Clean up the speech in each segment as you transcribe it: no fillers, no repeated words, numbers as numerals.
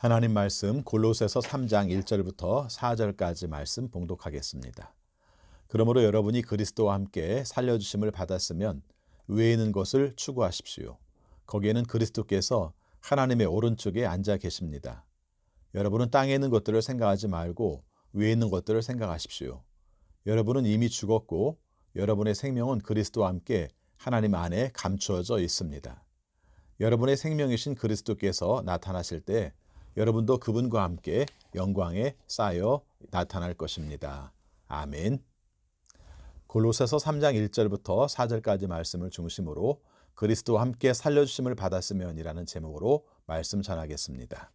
하나님 말씀 골로새서 3장 1절부터 4절까지 말씀 봉독하겠습니다. 그러므로 여러분이 그리스도와 함께 살려주심을 받았으면 위에 있는 것을 추구하십시오. 거기에는 그리스도께서 하나님의 오른쪽에 앉아 계십니다. 여러분은 땅에 있는 것들을 생각하지 말고 위에 있는 것들을 생각하십시오. 여러분은 이미 죽었고 여러분의 생명은 그리스도와 함께 하나님 안에 감추어져 있습니다. 여러분의 생명이신 그리스도께서 나타나실 때 여러분도 그분과 함께 영광에 쌓여 나타날 것입니다. 아멘. 골로새서 3장 1절부터 4절까지 말씀을 중심으로 그리스도와 함께 살려주심을 받았으면이라는 제목으로 말씀 전하겠습니다.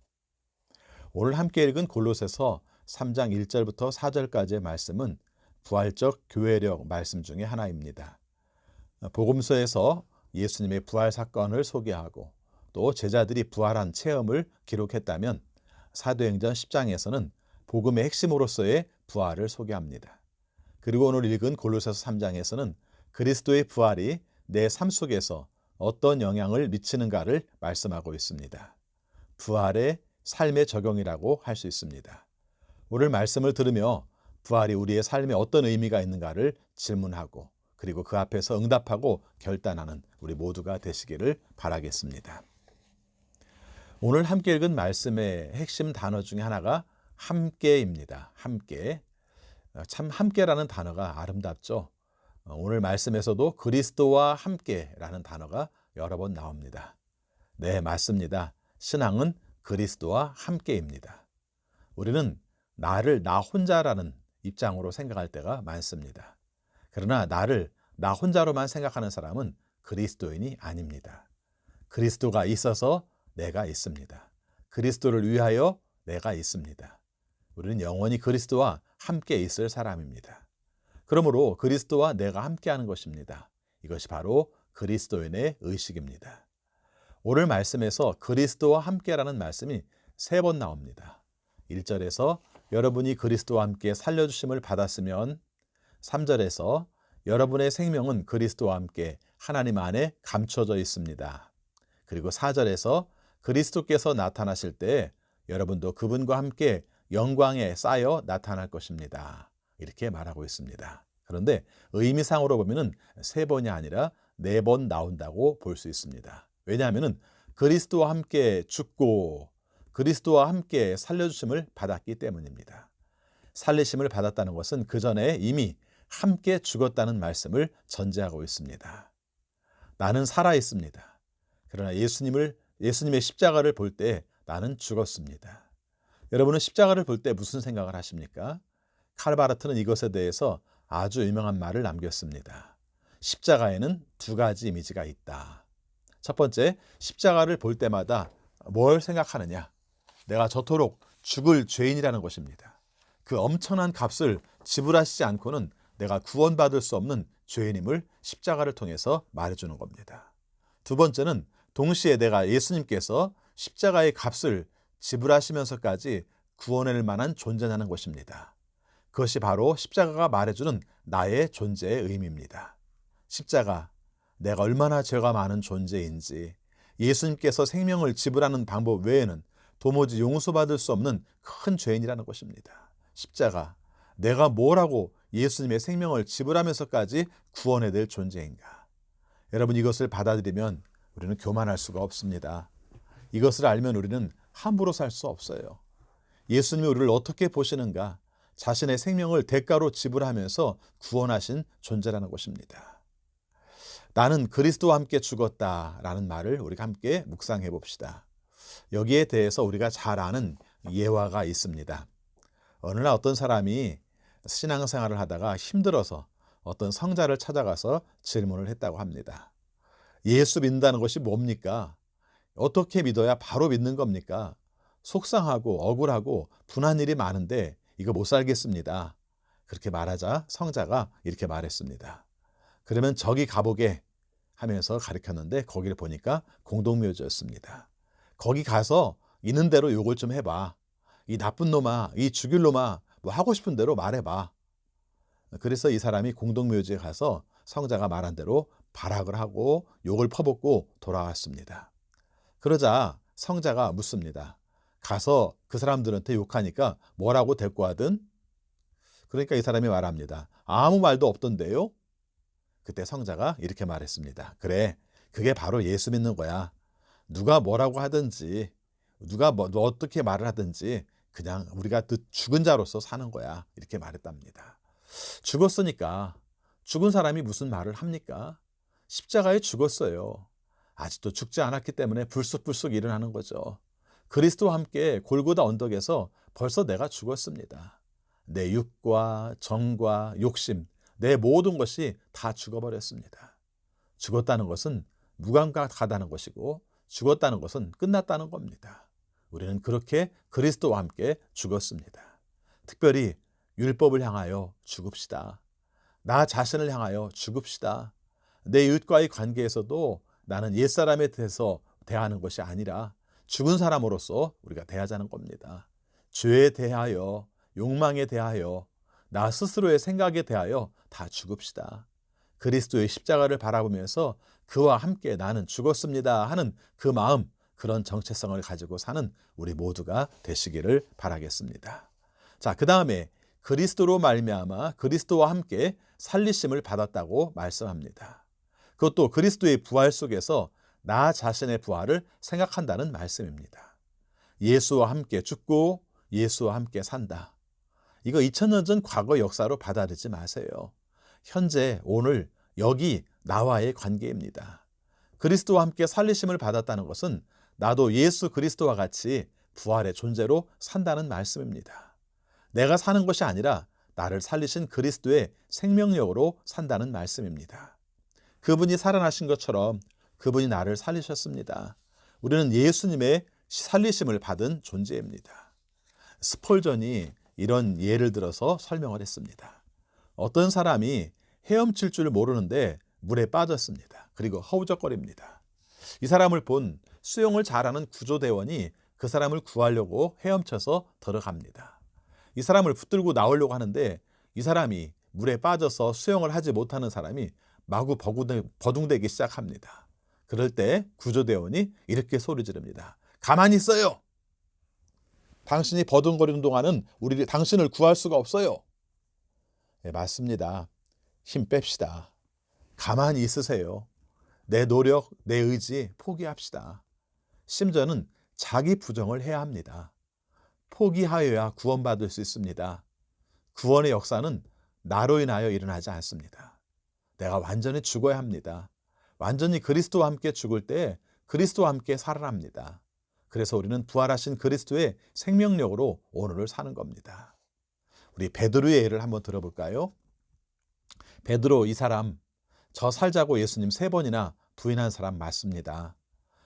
오늘 함께 읽은 골로새서 3장 1절부터 4절까지의 말씀은 부활적 교회력 말씀 중에 하나입니다. 복음서에서 예수님의 부활 사건을 소개하고 또 제자들이 부활한 체험을 기록했다면 사도행전 10장에서는 복음의 핵심으로서의 부활을 소개합니다. 그리고 오늘 읽은 골로새서 3장에서는 그리스도의 부활이 내 삶 속에서 어떤 영향을 미치는가를 말씀하고 있습니다. 부활의 삶의 적용이라고 할 수 있습니다. 오늘 말씀을 들으며 부활이 우리의 삶에 어떤 의미가 있는가를 질문하고 그리고 그 앞에서 응답하고 결단하는 우리 모두가 되시기를 바라겠습니다. 오늘 함께 읽은 말씀의 핵심 단어 중에 하나가 함께입니다. 함께. 참 함께라는 단어가 아름답죠. 오늘 말씀에서도 그리스도와 함께라는 단어가 여러 번 나옵니다. 네, 맞습니다. 신앙은 그리스도와 함께입니다. 우리는 나를 나 혼자라는 입장으로 생각할 때가 많습니다. 그러나 나를 나 혼자로만 생각하는 사람은 그리스도인이 아닙니다. 그리스도가 있어서 내가 있습니다. 그리스도를 위하여 내가 있습니다. 우리는 영원히 그리스도와 함께 있을 사람입니다. 그러므로 그리스도와 내가 함께하는 것입니다. 이것이 바로 그리스도인의 의식입니다. 오늘 말씀에서 그리스도와 함께라는 말씀이 3번 나옵니다. 1절에서 여러분이 그리스도와 함께 살려주심을 받았으면, 3절에서 여러분의 생명은 그리스도와 함께 하나님 안에 감춰져 있습니다. 그리고 4절에서 그리스도께서 나타나실 때 여러분도 그분과 함께 영광에 쌓여 나타날 것입니다. 이렇게 말하고 있습니다. 그런데 의미상으로 보면은 3번이 아니라 4번 나온다고 볼 수 있습니다. 왜냐하면은 그리스도와 함께 죽고 그리스도와 함께 살려주심을 받았기 때문입니다. 살리심을 받았다는 것은 그 전에 이미 함께 죽었다는 말씀을 전제하고 있습니다. 나는 살아 있습니다. 그러나 예수님의 십자가를 볼 때 나는 죽었습니다. 여러분은 십자가를 볼 때 무슨 생각을 하십니까? 칼바르트는 이것에 대해서 아주 유명한 말을 남겼습니다. 십자가에는 2가지 이미지가 있다. 첫 번째, 십자가를 볼 때마다 뭘 생각하느냐? 내가 저토록 죽을 죄인이라는 것입니다. 그 엄청난 값을 지불하시지 않고는 내가 구원받을 수 없는 죄인임을 십자가를 통해서 말해주는 겁니다. 두 번째는 동시에 내가 예수님께서 십자가의 값을 지불하시면서까지 구원할 만한 존재라는 것입니다. 그것이 바로 십자가가 말해주는 나의 존재의 의미입니다. 십자가, 내가 얼마나 죄가 많은 존재인지 예수님께서 생명을 지불하는 방법 외에는 도무지 용서받을 수 없는 큰 죄인이라는 것입니다. 십자가, 내가 뭐라고 예수님의 생명을 지불하면서까지 구원해야 될 존재인가? 여러분, 이것을 받아들이면 우리는 교만할 수가 없습니다. 이것을 알면 우리는 함부로 살 수 없어요. 예수님이 우리를 어떻게 보시는가? 자신의 생명을 대가로 지불하면서 구원하신 존재라는 것입니다. 나는 그리스도와 함께 죽었다라는 말을 우리가 함께 묵상해 봅시다. 여기에 대해서 우리가 잘 아는 예화가 있습니다. 어느 날 어떤 사람이 신앙생활을 하다가 힘들어서 어떤 성자를 찾아가서 질문을 했다고 합니다. 예수 믿는다는 것이 뭡니까? 어떻게 믿어야 바로 믿는 겁니까? 속상하고 억울하고 분한 일이 많은데 이거 못 살겠습니다. 그렇게 말하자 성자가 이렇게 말했습니다. 그러면 저기 가보게 하면서 가리켰는데 거기를 보니까 공동묘지였습니다. 거기 가서 있는 대로 욕을 좀 해봐. 이 나쁜 놈아, 이 죽일 놈아, 뭐 하고 싶은 대로 말해봐. 그래서 이 사람이 공동묘지에 가서 성자가 말한 대로 발악을 하고 욕을 퍼붓고 돌아왔습니다. 그러자 성자가 묻습니다. 가서 그 사람들한테 욕하니까 뭐라고 대꾸하든, 그러니까 이 사람이 말합니다. 아무 말도 없던데요? 그때 성자가 이렇게 말했습니다. 그래, 그게 바로 예수 믿는 거야. 누가 뭐라고 하든지, 누가 어떻게 말을 하든지 그냥 우리가 죽은 자로서 사는 거야. 이렇게 말했답니다. 죽었으니까 죽은 사람이 무슨 말을 합니까? 십자가에 죽었어요. 아직도 죽지 않았기 때문에 불쑥불쑥 일어나는 거죠. 그리스도와 함께 골고다 언덕에서 벌써 내가 죽었습니다. 내 육과 정과 욕심, 내 모든 것이 다 죽어버렸습니다. 죽었다는 것은 무감각하다는 것이고, 죽었다는 것은 끝났다는 겁니다. 우리는 그렇게 그리스도와 함께 죽었습니다. 특별히 율법을 향하여 죽읍시다. 나 자신을 향하여 죽읍시다. 내 이웃과의 관계에서도 나는 옛사람에 대해서 대하는 것이 아니라 죽은 사람으로서 우리가 대하자는 겁니다. 죄에 대하여, 욕망에 대하여, 나 스스로의 생각에 대하여 다 죽읍시다. 그리스도의 십자가를 바라보면서 그와 함께 나는 죽었습니다 하는 그 마음, 그런 정체성을 가지고 사는 우리 모두가 되시기를 바라겠습니다. 자, 그 다음에 그리스도로 말미암아 그리스도와 함께 살리심을 받았다고 말씀합니다. 그것도 그리스도의 부활 속에서 나 자신의 부활을 생각한다는 말씀입니다. 예수와 함께 죽고 예수와 함께 산다. 이거 2000년 전 과거 역사로 받아들이지 마세요. 현재, 오늘, 여기 나와의 관계입니다. 그리스도와 함께 살리심을 받았다는 것은 나도 예수 그리스도와 같이 부활의 존재로 산다는 말씀입니다. 내가 사는 것이 아니라 나를 살리신 그리스도의 생명력으로 산다는 말씀입니다. 그분이 살아나신 것처럼 그분이 나를 살리셨습니다. 우리는 예수님의 살리심을 받은 존재입니다. 스폴전이 이런 예를 들어서 설명을 했습니다. 어떤 사람이 헤엄칠 줄 모르는데 물에 빠졌습니다. 그리고 허우적거립니다. 이 사람을 본 수영을 잘하는 구조대원이 그 사람을 구하려고 헤엄쳐서 들어갑니다. 이 사람을 붙들고 나오려고 하는데 이 사람이 물에 빠져서 수영을 하지 못하는 사람이 마구 버둥대기 시작합니다. 그럴 때 구조대원이 이렇게 소리 지릅니다. 가만히 있어요. 당신이 버둥거리는 동안은 우리 당신을 구할 수가 없어요. 네, 맞습니다. 힘 뺍시다. 가만히 있으세요. 내 노력, 내 의지 포기합시다. 심지어는 자기 부정을 해야 합니다. 포기하여야 구원받을 수 있습니다. 구원의 역사는 나로 인하여 일어나지 않습니다. 내가 완전히 죽어야 합니다. 완전히 그리스도와 함께 죽을 때 그리스도와 함께 살아납니다. 그래서 우리는 부활하신 그리스도의 생명력으로 오늘을 사는 겁니다. 우리 베드로의 예를 한번 들어볼까요? 베드로, 이 사람 저 살자고 예수님 3번이나 부인한 사람 맞습니다.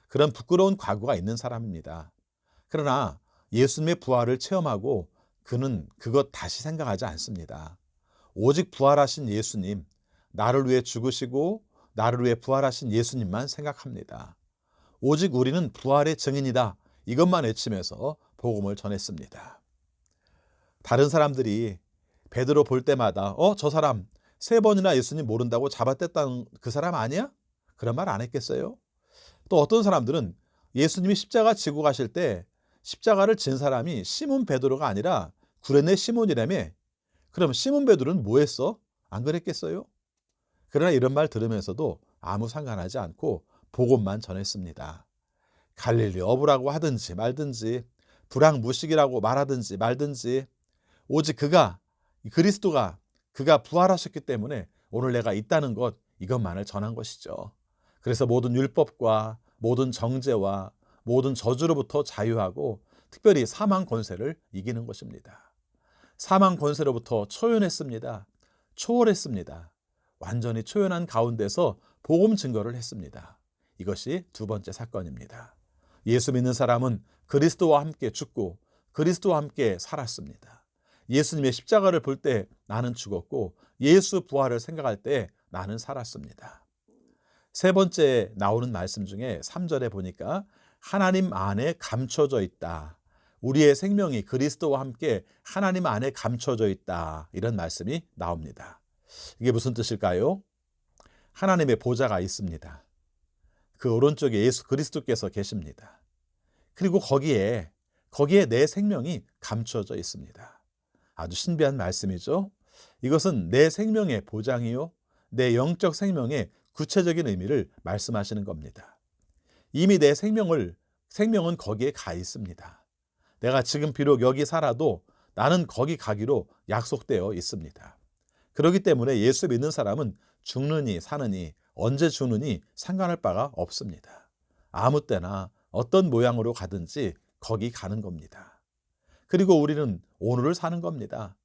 그런 부끄러운 과거가 있는 사람입니다. 그러나 예수님의 부활을 체험하고 그는 그것 다시 생각하지 않습니다. 오직 부활하신 예수님, 나를 위해 죽으시고 나를 위해 부활하신 예수님만 생각합니다. 오직 우리는 부활의 증인이다. 이것만 외치면서 복음을 전했습니다. 다른 사람들이 베드로 볼 때마다 저 사람 3번이나 예수님 모른다고 잡아뗐다는 그 사람 아니야? 그런 말 안 했겠어요? 또 어떤 사람들은 예수님이 십자가 지고 가실 때 십자가를 진 사람이 시몬 베드로가 아니라 구레네 시몬이라며. 그럼 시몬 베드로는 뭐 했어? 안 그랬겠어요? 그러나 이런 말 들으면서도 아무 상관하지 않고 복음만 전했습니다. 갈릴리 어부라고 하든지 말든지 불황무식이라고 말하든지 말든지 오직 그리스도가 그가 부활하셨기 때문에 오늘 내가 있다는 것, 이것만을 전한 것이죠. 그래서 모든 율법과 모든 정죄와 모든 저주로부터 자유하고 특별히 사망 권세를 이기는 것입니다. 사망 권세로부터 초연했습니다. 초월했습니다. 완전히 초연한 가운데서 복음 증거를 했습니다. 이것이 두 번째 사건입니다. 예수 믿는 사람은 그리스도와 함께 죽고 그리스도와 함께 살았습니다. 예수님의 십자가를 볼 때 나는 죽었고 예수 부활을 생각할 때 나는 살았습니다. 세 번째 나오는 말씀 중에 3절에 보니까 하나님 안에 감춰져 있다. 우리의 생명이 그리스도와 함께 하나님 안에 감춰져 있다. 이런 말씀이 나옵니다. 이게 무슨 뜻일까요? 하나님의 보좌가 있습니다. 그 오른쪽에 예수 그리스도께서 계십니다. 그리고 거기에 거기에 내 생명이 감추어져 있습니다. 아주 신비한 말씀이죠. 이것은 내 생명의 보장이요, 내 영적 생명의 구체적인 의미를 말씀하시는 겁니다. 이미 내 생명은 거기에 가 있습니다. 내가 지금 비록 여기 살아도 나는 거기 가기로 약속되어 있습니다. 그렇기 때문에 예수 믿는 사람은 죽느니 사느니 언제 죽느니 상관할 바가 없습니다. 아무 때나 어떤 모양으로 가든지 거기 가는 겁니다. 그리고 우리는 오늘을 사는 겁니다.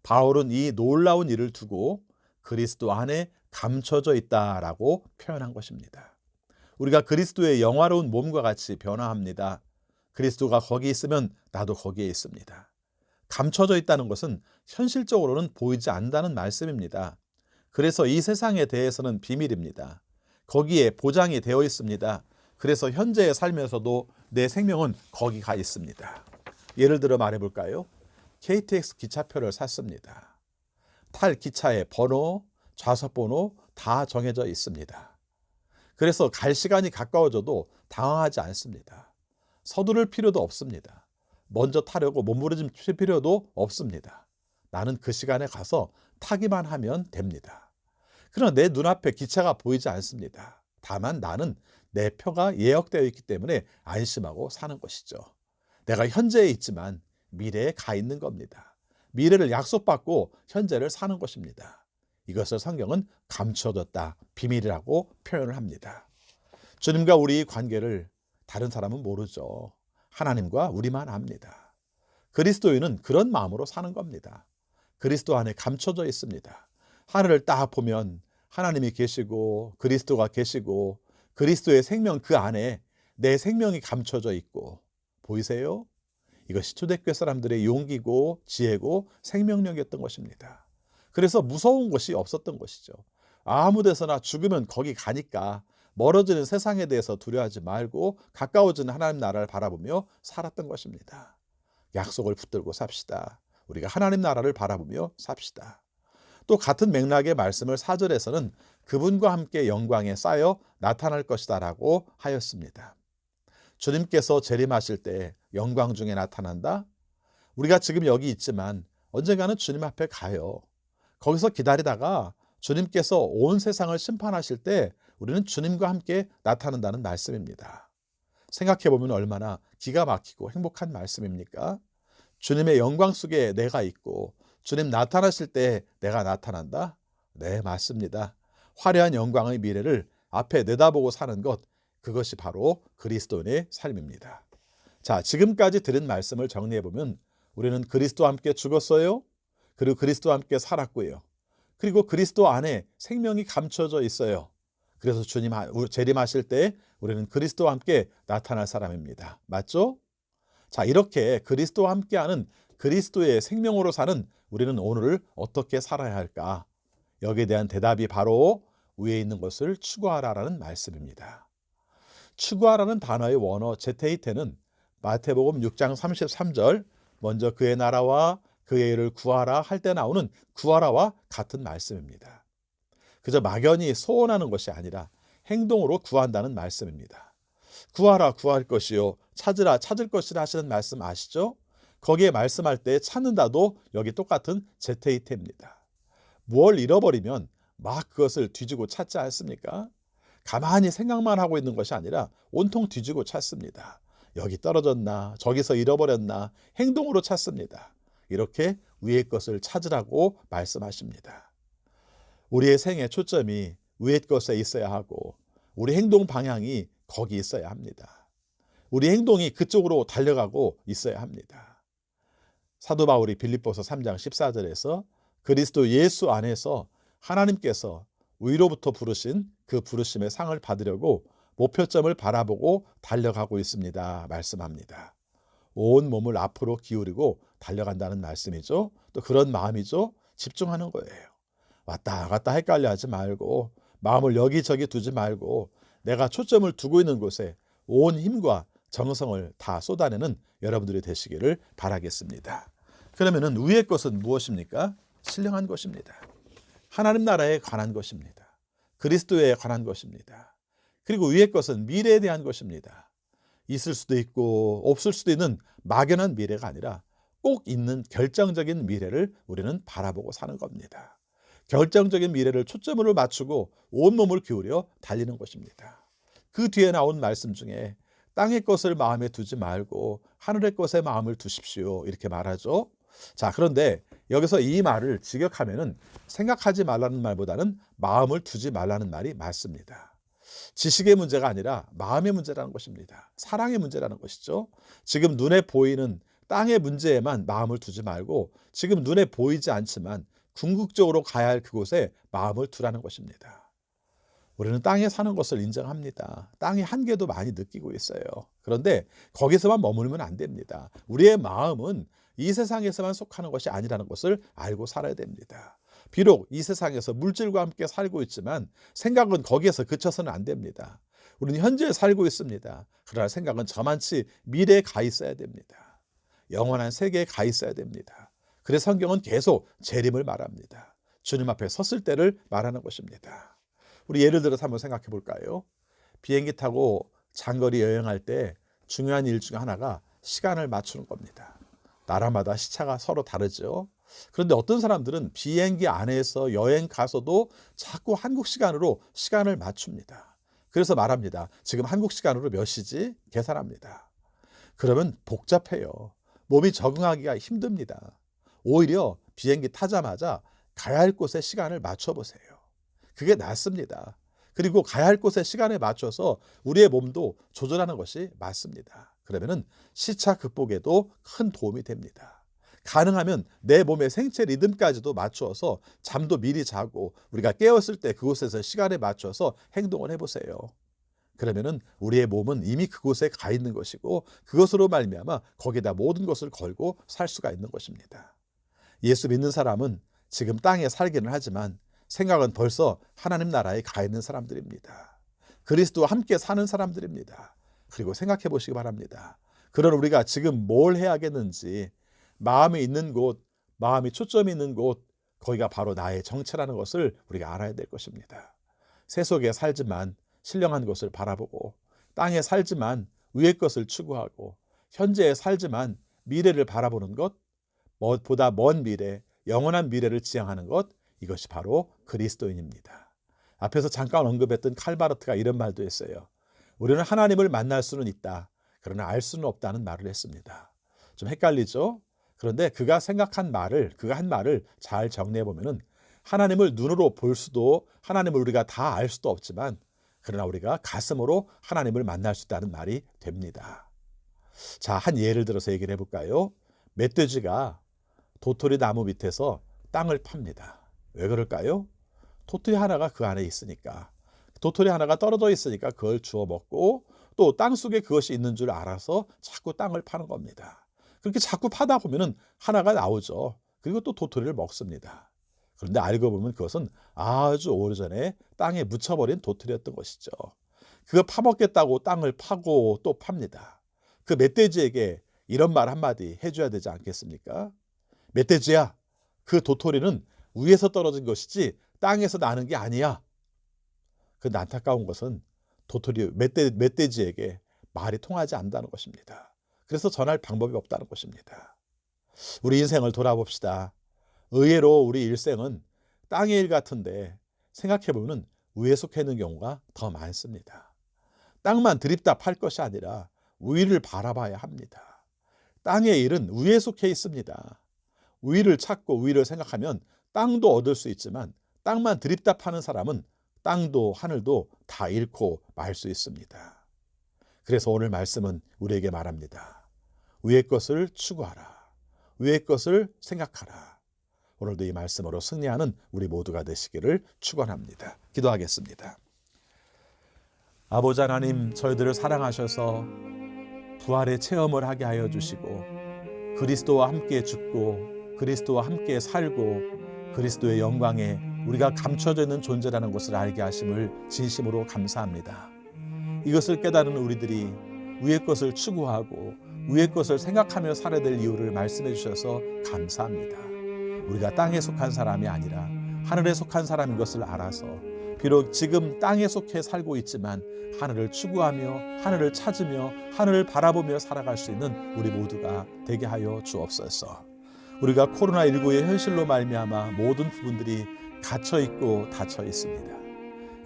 바울은 이 놀라운 일을 두고 그리스도 안에 감춰져 있다라고 표현한 것입니다. 우리가 그리스도의 영화로운 몸과 같이 변화합니다. 그리스도가 거기 있으면 나도 거기에 있습니다. 감춰져 있다는 것은 현실적으로는 보이지 않는다는 말씀입니다. 그래서 이 세상에 대해서는 비밀입니다. 거기에 보장이 되어 있습니다. 그래서 현재의 삶에서도 내 생명은 거기 가 있습니다. 예를 들어 말해볼까요? KTX 기차표를 샀습니다. 탈 기차의 번호, 좌석 번호 다 정해져 있습니다. 그래서 갈 시간이 가까워져도 당황하지 않습니다. 서두를 필요도 없습니다. 먼저 타려고 몸부림칠 필요도 없습니다. 나는 그 시간에 가서 타기만 하면 됩니다. 그러나 내 눈앞에 기차가 보이지 않습니다. 다만 나는 내 표가 예약되어 있기 때문에 안심하고 사는 것이죠. 내가 현재에 있지만 미래에 가 있는 겁니다. 미래를 약속받고 현재를 사는 것입니다. 이것을 성경은 감춰뒀다, 비밀이라고 표현을 합니다. 주님과 우리의 관계를 다른 사람은 모르죠. 하나님과 우리만 압니다. 그리스도인은 그런 마음으로 사는 겁니다. 그리스도 안에 감춰져 있습니다. 하늘을 딱 보면 하나님이 계시고 그리스도가 계시고 그리스도의 생명 그 안에 내 생명이 감춰져 있고 보이세요? 이것이 초대교회 사람들의 용기고 지혜고 생명력이었던 것입니다. 그래서 무서운 것이 없었던 것이죠. 아무 데서나 죽으면 거기 가니까 멀어지는 세상에 대해서 두려워하지 말고 가까워지는 하나님 나라를 바라보며 살았던 것입니다. 약속을 붙들고 삽시다. 우리가 하나님 나라를 바라보며 삽시다. 또 같은 맥락의 말씀을 4절에서는 그분과 함께 영광에 쌓여 나타날 것이다 라고 하였습니다. 주님께서 재림하실 때 영광 중에 나타난다? 우리가 지금 여기 있지만 언젠가는 주님 앞에 가요. 거기서 기다리다가 주님께서 온 세상을 심판하실 때 우리는 주님과 함께 나타난다는 말씀입니다. 생각해보면 얼마나 기가 막히고 행복한 말씀입니까? 주님의 영광 속에 내가 있고 주님 나타나실 때 내가 나타난다? 네, 맞습니다. 화려한 영광의 미래를 앞에 내다보고 사는 것, 그것이 바로 그리스도인의 삶입니다. 자, 지금까지 들은 말씀을 정리해보면 우리는 그리스도와 함께 죽었어요. 그리고 그리스도와 함께 살았고요. 그리고 그리스도 안에 생명이 감춰져 있어요. 그래서 주님 재림하실 때 우리는 그리스도와 함께 나타날 사람입니다. 맞죠? 자, 이렇게 그리스도와 함께하는 그리스도의 생명으로 사는 우리는 오늘을 어떻게 살아야 할까? 여기에 대한 대답이 바로 위에 있는 것을 추구하라라는 말씀입니다. 추구하라는 단어의 원어 제테이테는 마태복음 6장 33절 먼저 그의 나라와 그의 일을 구하라 할 때 나오는 구하라와 같은 말씀입니다. 그저 막연히 소원하는 것이 아니라 행동으로 구한다는 말씀입니다. 구하라 구할 것이요 찾으라 찾을 것이라 하시는 말씀 아시죠? 거기에 말씀할 때 찾는다도 여기 똑같은 제테이테입니다. 뭘 잃어버리면 막 그것을 뒤지고 찾지 않습니까? 가만히 생각만 하고 있는 것이 아니라 온통 뒤지고 찾습니다. 여기 떨어졌나 저기서 잃어버렸나 행동으로 찾습니다. 이렇게 위의 것을 찾으라고 말씀하십니다. 우리의 생의 초점이 위의 것에 있어야 하고 우리 행동 방향이 거기 있어야 합니다. 우리 행동이 그쪽으로 달려가고 있어야 합니다. 사도 바울이 빌립보서 3장 14절에서 그리스도 예수 안에서 하나님께서 위로부터 부르신 그 부르심의 상을 받으려고 목표점을 바라보고 달려가고 있습니다. 말씀합니다. 온 몸을 앞으로 기울이고 달려간다는 말씀이죠. 또 그런 마음이죠. 집중하는 거예요. 왔다 갔다 헷갈려 하지 말고 마음을 여기저기 두지 말고 내가 초점을 두고 있는 곳에 온 힘과 정성을 다 쏟아내는 여러분들이 되시기를 바라겠습니다. 그러면은 위의 것은 무엇입니까? 신령한 것입니다. 하나님 나라에 관한 것입니다. 그리스도에 관한 것입니다. 그리고 위의 것은 미래에 대한 것입니다. 있을 수도 있고 없을 수도 있는 막연한 미래가 아니라 꼭 있는 결정적인 미래를 우리는 바라보고 사는 겁니다. 결정적인 미래를 초점으로 맞추고 온몸을 기울여 달리는 것입니다. 그 뒤에 나온 말씀 중에 땅의 것을 마음에 두지 말고 하늘의 것에 마음을 두십시오, 이렇게 말하죠. 자, 그런데 여기서 이 말을 직역하면은 생각하지 말라는 말보다는 마음을 두지 말라는 말이 맞습니다. 지식의 문제가 아니라 마음의 문제라는 것입니다. 사랑의 문제라는 것이죠. 지금 눈에 보이는 땅의 문제에만 마음을 두지 말고 지금 눈에 보이지 않지만 궁극적으로 가야 할 그곳에 마음을 두라는 것입니다. 우리는 땅에 사는 것을 인정합니다. 땅의 한계도 많이 느끼고 있어요. 그런데 거기서만 머무르면 안 됩니다. 우리의 마음은 이 세상에서만 속하는 것이 아니라는 것을 알고 살아야 됩니다. 비록 이 세상에서 물질과 함께 살고 있지만 생각은 거기에서 그쳐서는 안 됩니다. 우리는 현재에 살고 있습니다. 그러나 생각은 저만치 미래에 가 있어야 됩니다. 영원한 세계에 가 있어야 됩니다. 그래서 성경은 계속 재림을 말합니다. 주님 앞에 섰을 때를 말하는 것입니다. 우리 예를 들어서 한번 생각해 볼까요? 비행기 타고 장거리 여행할 때 중요한 일 중 하나가 시간을 맞추는 겁니다. 나라마다 시차가 서로 다르죠. 그런데 어떤 사람들은 비행기 안에서 여행 가서도 자꾸 한국 시간으로 시간을 맞춥니다. 그래서 말합니다. 지금 한국 시간으로 몇 시지? 계산합니다. 그러면 복잡해요. 몸이 적응하기가 힘듭니다. 오히려 비행기 타자마자 가야 할 곳에 시간을 맞춰보세요. 그게 낫습니다. 그리고 가야 할 곳에 시간에 맞춰서 우리의 몸도 조절하는 것이 맞습니다. 그러면은 시차 극복에도 큰 도움이 됩니다. 가능하면 내 몸의 생체 리듬까지도 맞추어서 잠도 미리 자고 우리가 깨었을 때 그곳에서 시간에 맞춰서 행동을 해보세요. 그러면은 우리의 몸은 이미 그곳에 가 있는 것이고 그것으로 말미암아 거기다 모든 것을 걸고 살 수가 있는 것입니다. 예수 믿는 사람은 지금 땅에 살기는 하지만 생각은 벌써 하나님 나라에 가 있는 사람들입니다. 그리스도와 함께 사는 사람들입니다. 그리고 생각해 보시기 바랍니다. 그런 우리가 지금 뭘 해야겠는지 마음이 있는 곳, 마음이 초점이 있는 곳, 거기가 바로 나의 정체라는 것을 우리가 알아야 될 것입니다. 세속에 살지만 신령한 것을 바라보고 땅에 살지만 위의 것을 추구하고 현재에 살지만 미래를 바라보는 것, 보다 먼 미래, 영원한 미래를 지향하는 것, 이것이 바로 그리스도인입니다. 앞에서 잠깐 언급했던 칼바르트가 이런 말도 했어요. 우리는 하나님을 만날 수는 있다. 그러나 알 수는 없다는 말을 했습니다. 좀 헷갈리죠? 그런데 그가 한 말을 잘 정리해 보면은 하나님을 눈으로 볼 수도 하나님을 우리가 다 알 수도 없지만 그러나 우리가 가슴으로 하나님을 만날 수 있다는 말이 됩니다. 자, 한 예를 들어서 얘기를 해볼까요? 멧돼지가 도토리 나무 밑에서 땅을 팝니다. 왜 그럴까요? 도토리 하나가 그 안에 있으니까. 도토리 하나가 떨어져 있으니까 그걸 주워 먹고 또 땅속에 그것이 있는 줄 알아서 자꾸 땅을 파는 겁니다. 그렇게 자꾸 파다 보면은 하나가 나오죠. 그리고 또 도토리를 먹습니다. 그런데 알고 보면 그것은 아주 오래전에 땅에 묻혀버린 도토리였던 것이죠. 그거 파먹겠다고 땅을 파고 또 팝니다. 그 멧돼지에게 이런 말 한마디 해줘야 되지 않겠습니까? 멧돼지야, 그 도토리는 위에서 떨어진 것이지 땅에서 나는 게 아니야. 그 안타까운 것은 멧돼지에게 말이 통하지 않는다는 것입니다. 그래서 전할 방법이 없다는 것입니다. 우리 인생을 돌아봅시다. 의외로 우리 일생은 땅의 일 같은데 생각해보면 위에 속해 있는 경우가 더 많습니다. 땅만 드립다 팔 것이 아니라 위를 바라봐야 합니다. 땅의 일은 위에 속해 있습니다. 위를 찾고 위를 생각하면 땅도 얻을 수 있지만 땅만 드립다 파는 사람은 땅도 하늘도 다 잃고 말 수 있습니다. 그래서 오늘 말씀은 우리에게 말합니다. 위의 것을 추구하라. 위의 것을 생각하라. 오늘도 이 말씀으로 승리하는 우리 모두가 되시기를 축원합니다. 기도하겠습니다. 아버지 하나님, 저희들을 사랑하셔서 부활의 체험을 하게 하여 주시고 그리스도와 함께 죽고 그리스도와 함께 살고 그리스도의 영광에 우리가 감춰져 있는 존재라는 것을 알게 하심을 진심으로 감사합니다. 이것을 깨달은 우리들이 위의 것을 추구하고 위의 것을 생각하며 살아야 될 이유를 말씀해 주셔서 감사합니다. 우리가 땅에 속한 사람이 아니라 하늘에 속한 사람인 것을 알아서 비록 지금 땅에 속해 살고 있지만 하늘을 추구하며 하늘을 찾으며 하늘을 바라보며 살아갈 수 있는 우리 모두가 되게 하여 주옵소서. 우리가 코로나19의 현실로 말미암아 모든 부분들이 갇혀 있고 닫혀 있습니다.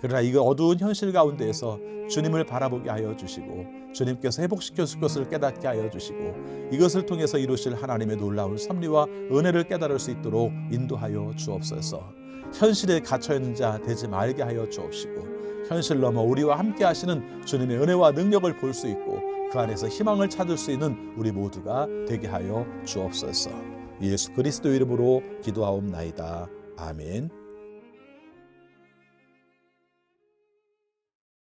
그러나 이 어두운 현실 가운데에서 주님을 바라보게 하여 주시고 주님께서 회복시켜 줄 것을 깨닫게 하여 주시고 이것을 통해서 이루실 하나님의 놀라운 섭리와 은혜를 깨달을 수 있도록 인도하여 주옵소서. 현실에 갇혀 있는 자 되지 말게 하여 주옵시고 현실 넘어 우리와 함께 하시는 주님의 은혜와 능력을 볼 수 있고 그 안에서 희망을 찾을 수 있는 우리 모두가 되게 하여 주옵소서. 예수 그리스도 이름으로 기도하옵나이다. 아멘.